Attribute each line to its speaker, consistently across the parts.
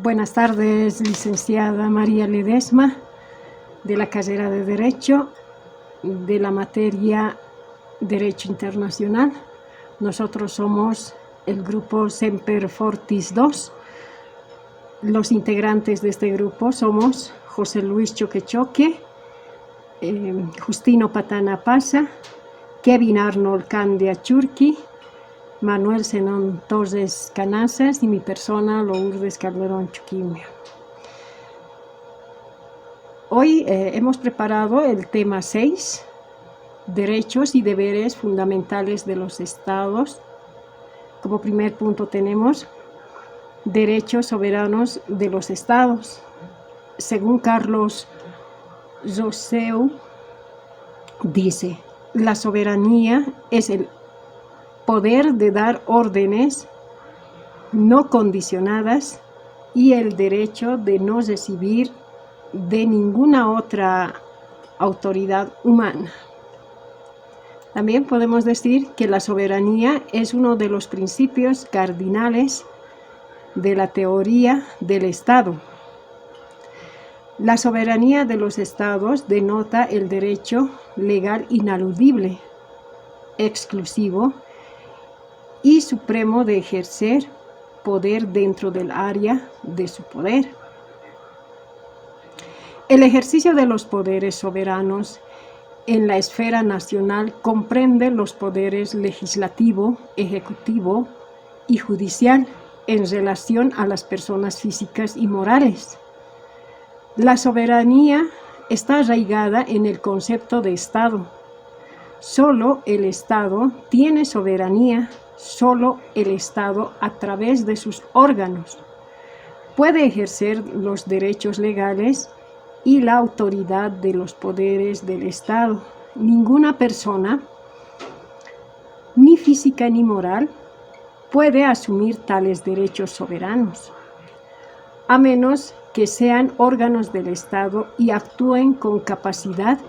Speaker 1: Buenas tardes, licenciada María Ledesma, de la carrera de Derecho, de la materia Derecho Internacional. Nosotros somos el grupo Semper Fortis II. Los integrantes de este grupo somos José Luis Choquechoque, Justino Patana Pasa, Kevin Arnold Candia Churqui, Manuel Zenón Torres Canazas y mi persona, Lourdes Calderón Chuquimia. Hoy hemos preparado el tema 6, derechos y deberes fundamentales de los estados. Como primer punto tenemos derechos soberanos de los estados. Según Carlos Rousseau, dice: la soberanía es el poder de dar órdenes no condicionadas y el derecho de no recibir de ninguna otra autoridad humana. También podemos decir que la soberanía es uno de los principios cardinales de la teoría del Estado. La soberanía de los estados denota el derecho legal inaludible, exclusivo y supremo de ejercer poder dentro del área de su poder. El ejercicio de los poderes soberanos en la esfera nacional comprende los poderes legislativo, ejecutivo y judicial en relación a las personas físicas y morales. La soberanía está arraigada en el concepto de Estado. Solo el Estado tiene soberanía. Solo el Estado, a través de sus órganos, puede ejercer los derechos legales y la autoridad de los poderes del Estado. Ninguna persona, ni física ni moral, puede asumir tales derechos soberanos, a menos que sean órganos del Estado y actúen con capacidad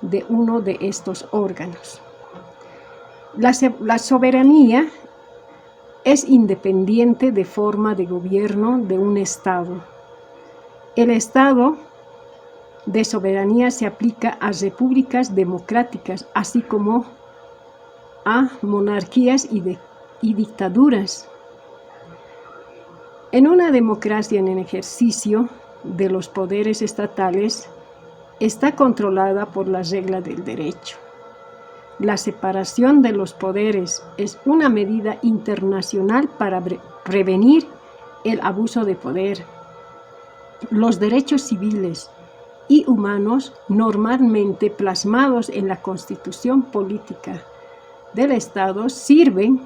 Speaker 1: de uno de estos órganos. La soberanía es independiente de forma de gobierno de un Estado. El Estado de soberanía se aplica a repúblicas democráticas, así como a monarquías y dictaduras. En una democracia en el ejercicio de los poderes estatales está controlada por la regla del derecho. La separación de los poderes es una medida internacional para prevenir el abuso de poder. Los derechos civiles y humanos, normalmente plasmados en la Constitución Política del Estado, sirven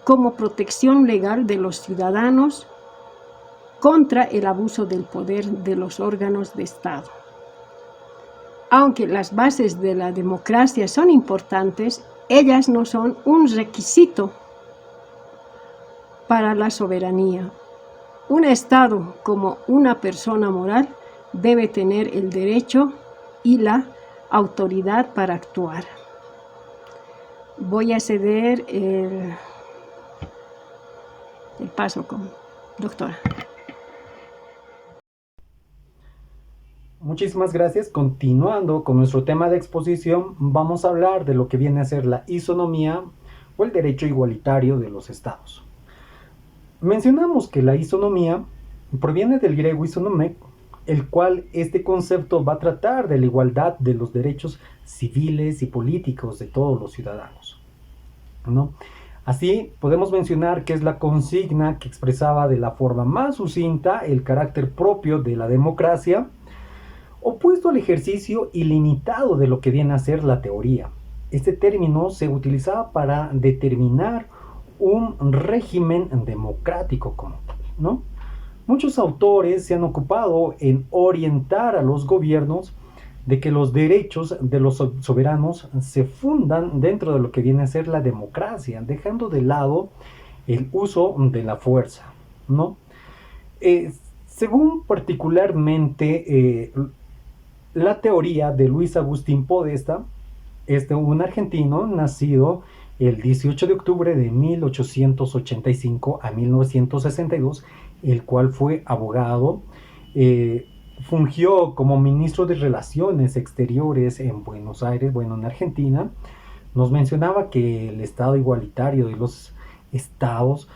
Speaker 1: como protección legal de los ciudadanos contra el abuso del poder de los órganos de Estado. Aunque las bases de la democracia son importantes, ellas no son un requisito para la soberanía. Un Estado, como una persona moral, debe tener el derecho y la autoridad para actuar. Voy a ceder el paso con doctora.
Speaker 2: Muchísimas gracias. Continuando con nuestro tema de exposición, vamos a hablar de lo que viene a ser la isonomía o el derecho igualitario de los estados. Mencionamos que la isonomía proviene del griego isonomé, el cual este concepto va a tratar de la igualdad de los derechos civiles y políticos de todos los ciudadanos, ¿no? Así podemos mencionar que es la consigna que expresaba de la forma más sucinta el carácter propio de la democracia, opuesto al ejercicio ilimitado de lo que viene a ser la teoría. Este término se utilizaba para determinar un régimen democrático como tal, ¿no? Muchos autores se han ocupado en orientar a los gobiernos de que los derechos de los soberanos se fundan dentro de lo que viene a ser la democracia, dejando de lado el uso de la fuerza, ¿no? Según particularmente la teoría de Luis Agustín Podestá, un argentino nacido el 18 de octubre de 1885 a 1962, el cual fue abogado, fungió como ministro de Relaciones Exteriores en Buenos Aires, bueno, en Argentina. Nos mencionaba que el Estado igualitario de los estados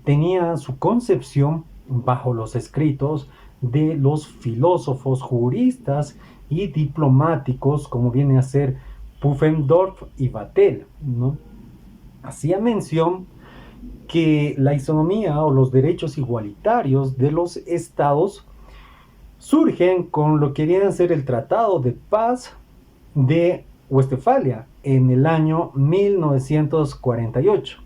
Speaker 2: tenía su concepción bajo los escritos de los filósofos, juristas y diplomáticos, como viene a ser Pufendorf y Vattel, ¿no? Hacía mención que la isonomía o los derechos igualitarios de los estados surgen con lo que viene a ser el Tratado de Paz de Westfalia en el año 1948,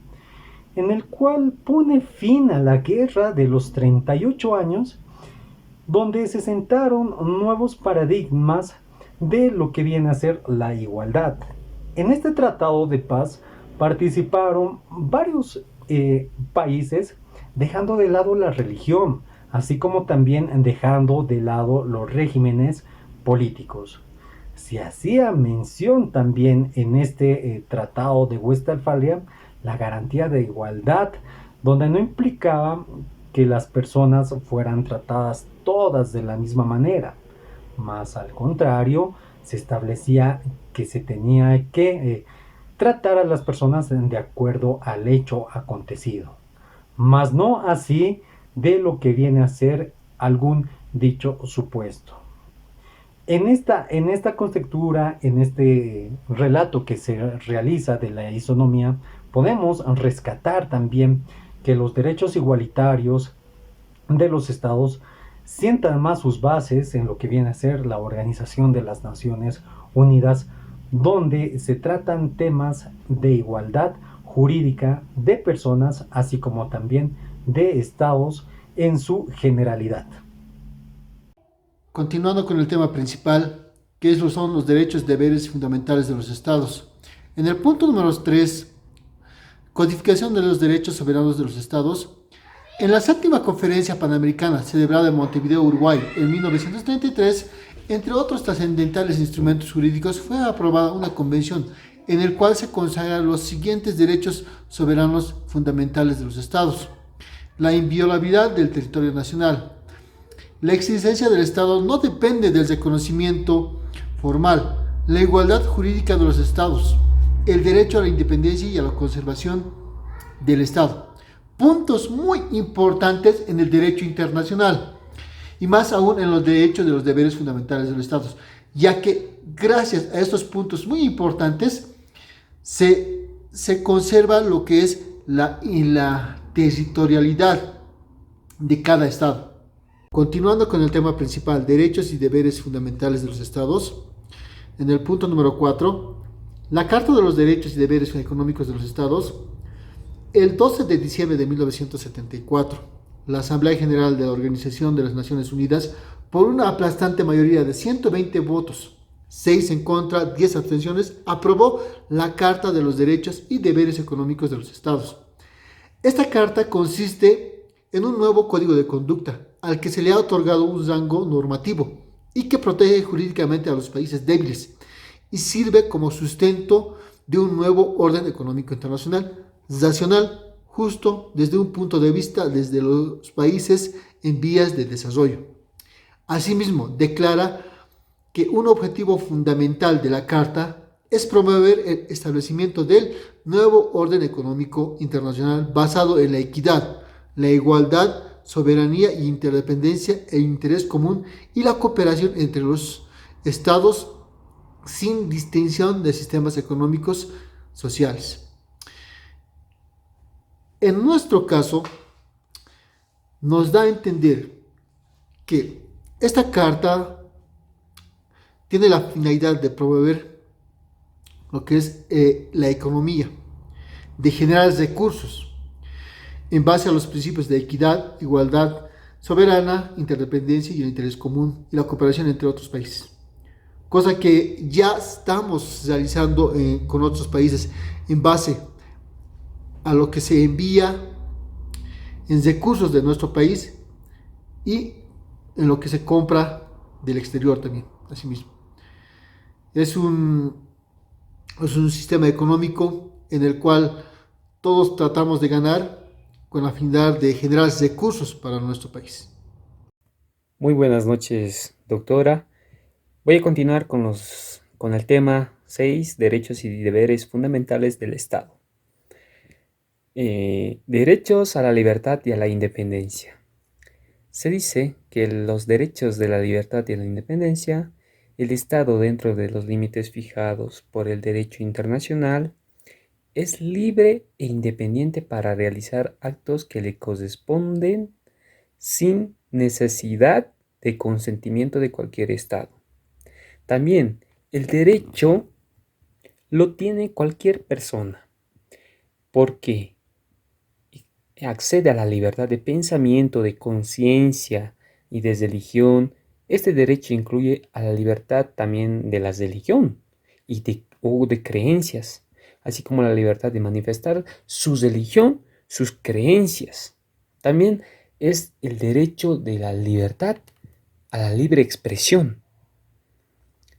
Speaker 2: en el cual pone fin a la guerra de los 38 años, donde se sentaron nuevos paradigmas de lo que viene a ser la igualdad. En este tratado de paz participaron varios países, dejando de lado la religión, así como también dejando de lado los regímenes políticos. Se hacía mención también en este tratado de Westfalia la garantía de igualdad, donde no implicaba que las personas fueran tratadas todas de la misma manera, más al contrario, se establecía que se tenía que tratar a las personas de acuerdo al hecho acontecido, mas no así de lo que viene a ser algún dicho supuesto. En esta conjetura, en este relato que se realiza de la isonomía, podemos rescatar también que los derechos igualitarios de los estados sientan más sus bases en lo que viene a ser la Organización de las Naciones Unidas, donde se tratan temas de igualdad jurídica de personas, así como también de estados en su generalidad.
Speaker 3: Continuando con el tema principal, que son los derechos y deberes fundamentales de los estados. En el punto número 3, codificación de los derechos soberanos de los estados. En la séptima conferencia panamericana celebrada en Montevideo, Uruguay, en 1933, entre otros trascendentales instrumentos jurídicos, fue aprobada una convención en la cual se consagran los siguientes derechos soberanos fundamentales de los estados: la inviolabilidad del territorio nacional. La existencia del Estado no depende del reconocimiento formal, la igualdad jurídica de los estados, el derecho a la independencia y a la conservación del Estado. Puntos muy importantes en el derecho internacional y más aún en los derechos de los deberes fundamentales de los estados, ya que gracias a estos puntos muy importantes se conserva lo que es la territorialidad de cada estado. Continuando con el tema principal, derechos y deberes fundamentales de los estados, en el punto número 4, la Carta de los Derechos y Deberes Económicos de los Estados. El 12 de diciembre de 1974, la Asamblea General de la Organización de las Naciones Unidas, por una aplastante mayoría de 120 votos, 6 en contra, 10 abstenciones, aprobó la Carta de los Derechos y Deberes Económicos de los Estados. Esta carta consiste en un nuevo código de conducta, al que se le ha otorgado un rango normativo y que protege jurídicamente a los países débiles y sirve como sustento de un nuevo orden económico internacional, racional, justo desde un punto de vista desde los países en vías de desarrollo. Asimismo, declara que un objetivo fundamental de la Carta es promover el establecimiento del nuevo orden económico internacional basado en la equidad, la igualdad, soberanía e interdependencia, el interés común y la cooperación entre los estados sin distinción de sistemas económicos sociales. En nuestro caso, nos da a entender que esta carta tiene la finalidad de promover lo que es la economía, de generar recursos en base a los principios de equidad, igualdad, soberana, interdependencia y el interés común y la cooperación entre otros países. Cosa que ya estamos realizando con otros países en base a lo que se envía en recursos de nuestro país y en lo que se compra del exterior también, asimismo. Es un sistema económico en el cual todos tratamos de ganar con la finalidad de generar recursos para nuestro país.
Speaker 4: Muy buenas noches, doctora. Voy a continuar con el tema 6, derechos y deberes fundamentales del Estado. Derechos a la libertad y a la independencia. Se dice que los derechos de la libertad y la independencia, el Estado, dentro de los límites fijados por el derecho internacional, es libre e independiente para realizar actos que le corresponden sin necesidad de consentimiento de cualquier Estado. También el derecho lo tiene cualquier persona porque accede a la libertad de pensamiento, de conciencia y de religión. Este derecho incluye a la libertad también de la religión o de creencias, así como la libertad de manifestar su religión, sus creencias. También es el derecho de la libertad a la libre expresión.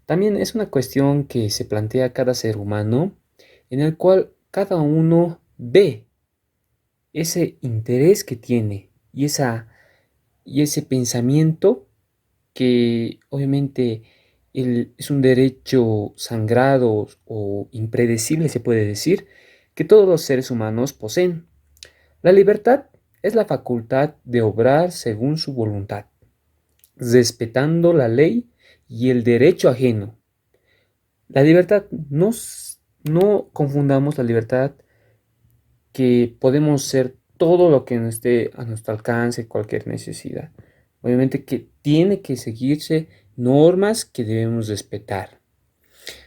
Speaker 4: También es una cuestión que se plantea cada ser humano, en el cual cada uno ve ese interés que tiene y ese pensamiento que obviamente es un derecho sagrado o impredecible, se puede decir, que todos los seres humanos poseen. La libertad es la facultad de obrar según su voluntad, respetando la ley y el derecho ajeno. La libertad, no confundamos la libertad que podemos ser todo lo que esté a nuestro alcance, cualquier necesidad. Obviamente que tiene que seguirse normas que debemos respetar.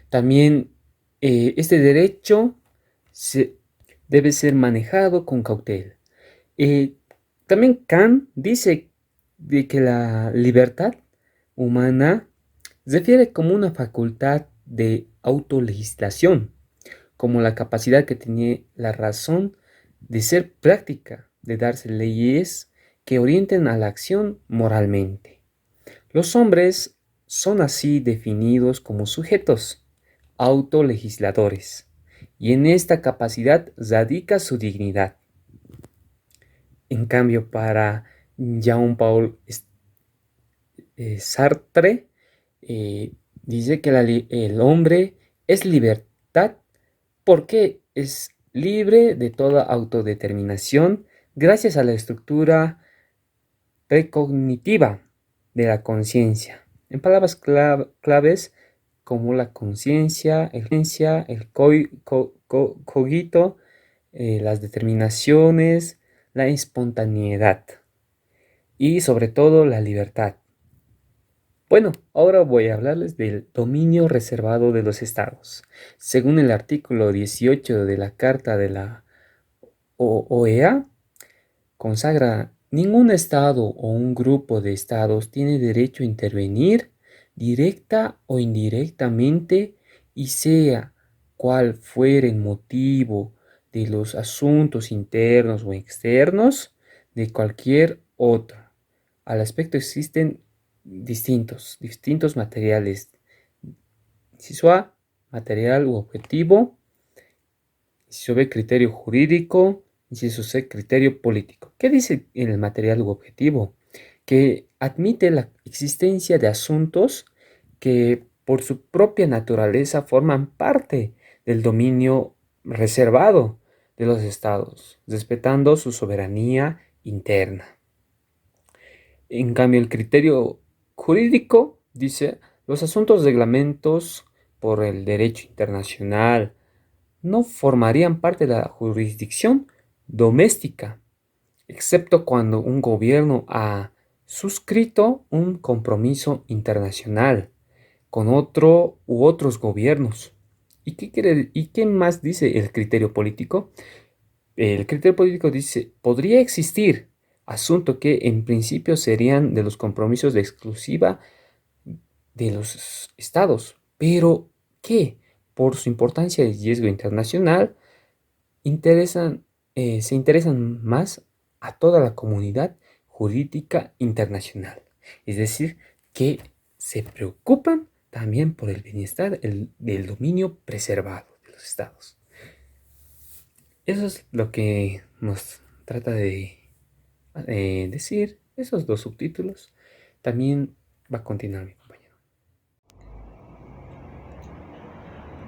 Speaker 4: También este derecho debe ser manejado con cautela. También Kant dice de que la libertad humana refiere como una facultad de autolegislación, como la capacidad que tiene la razón de ser práctica, de darse leyes que orienten a la acción moralmente. Los hombres son así definidos como sujetos autolegisladores, y en esta capacidad radica su dignidad. En cambio, para Jean-Paul Sartre, dice que el hombre es libertad porque es libre de toda autodeterminación gracias a la estructura precognitiva de la conciencia. En palabras claves como la conciencia, el cogito, las determinaciones, la espontaneidad y sobre todo la libertad. Bueno, ahora voy a hablarles del dominio reservado de los estados. Según el artículo 18 de la Carta de la OEA, consagra: ningún estado o un grupo de estados tiene derecho a intervenir directa o indirectamente, y sea cual fuere el motivo, de los asuntos internos o externos de cualquier otro. Al aspecto existen distintos materiales. Inciso A, material u objetivo. Inciso B, criterio jurídico. Inciso C, criterio político. ¿Qué dice en el material u objetivo? Que admite la existencia de asuntos que por su propia naturaleza forman parte del dominio reservado de los estados, respetando su soberanía interna. En cambio, el criterio jurídico dice: los asuntos reglamentos por el derecho internacional no formarían parte de la jurisdicción doméstica, excepto cuando un gobierno ha suscrito un compromiso internacional con otro u otros gobiernos. ¿Y qué más dice el criterio político? El criterio político dice: podría existir asuntos que en principio serían de los compromisos de exclusiva de los estados, pero que por su importancia y riesgo internacional se interesan más a toda la comunidad jurídica internacional. Es decir, que se preocupan también por el bienestar del dominio preservado de los estados. Eso es lo que nos trata de decir esos dos subtítulos. También va a continuar mi compañero.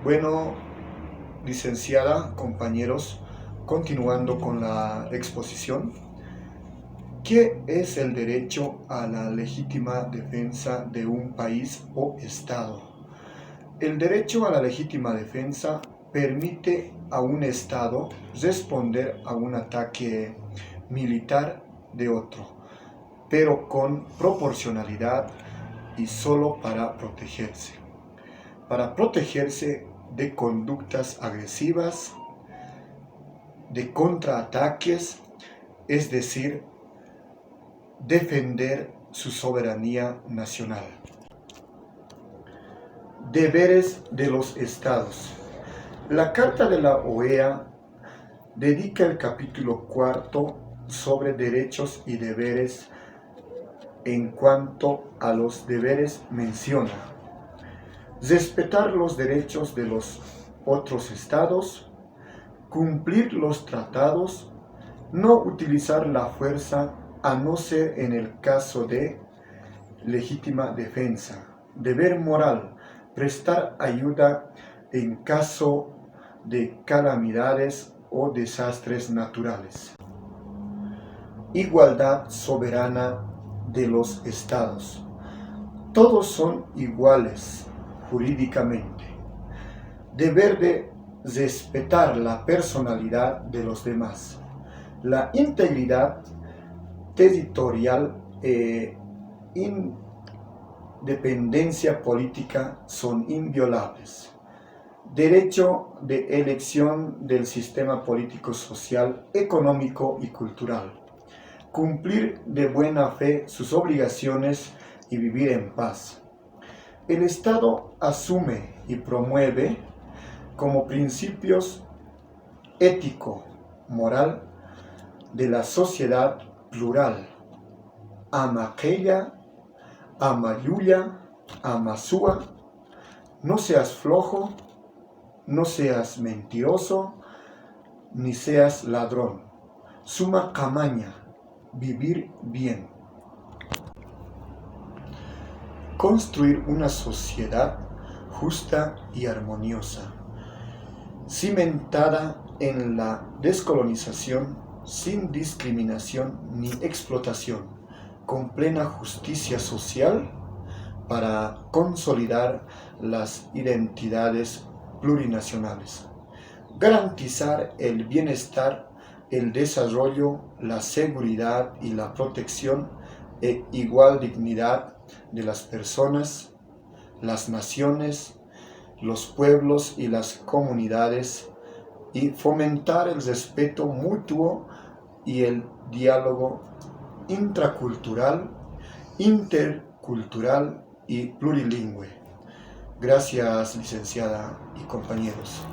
Speaker 5: Bueno, licenciada, compañeros, continuando con la exposición, ¿qué es el derecho a la legítima defensa de un país o Estado? El derecho a la legítima defensa permite a un Estado responder a un ataque militar de otro, pero con proporcionalidad y solo para protegerse. Para protegerse de conductas agresivas, de contraataques, es decir, defender su soberanía nacional. Deberes de los Estados. La Carta de la OEA dedica el capítulo 4 sobre derechos y deberes. En cuanto a los deberes menciona: respetar los derechos de los otros estados, cumplir los tratados, no utilizar la fuerza a no ser en el caso de legítima defensa. Deber moral: prestar ayuda en caso de calamidades o desastres naturales. Igualdad soberana de los estados. Todos son iguales jurídicamente. Deber de respetar la personalidad de los demás. La integridad territorial e independencia política son inviolables. Derecho de elección del sistema político, social, económico y cultural. Cumplir de buena fe sus obligaciones y vivir en paz. El Estado asume y promueve como principios ético, moral, de la sociedad plural: Amaqueya, Amayuya, Amasúa, no seas flojo, no seas mentiroso, ni seas ladrón. Suma camaña, vivir bien. Construir una sociedad justa y armoniosa, cimentada en la descolonización, sin discriminación ni explotación, con plena justicia social, para consolidar las identidades plurinacionales, garantizar el bienestar, el desarrollo, la seguridad y la protección e igual dignidad de las personas, las naciones, los pueblos y las comunidades, y fomentar el respeto mutuo y el diálogo intracultural, intercultural y plurilingüe. Gracias, licenciada y compañeros.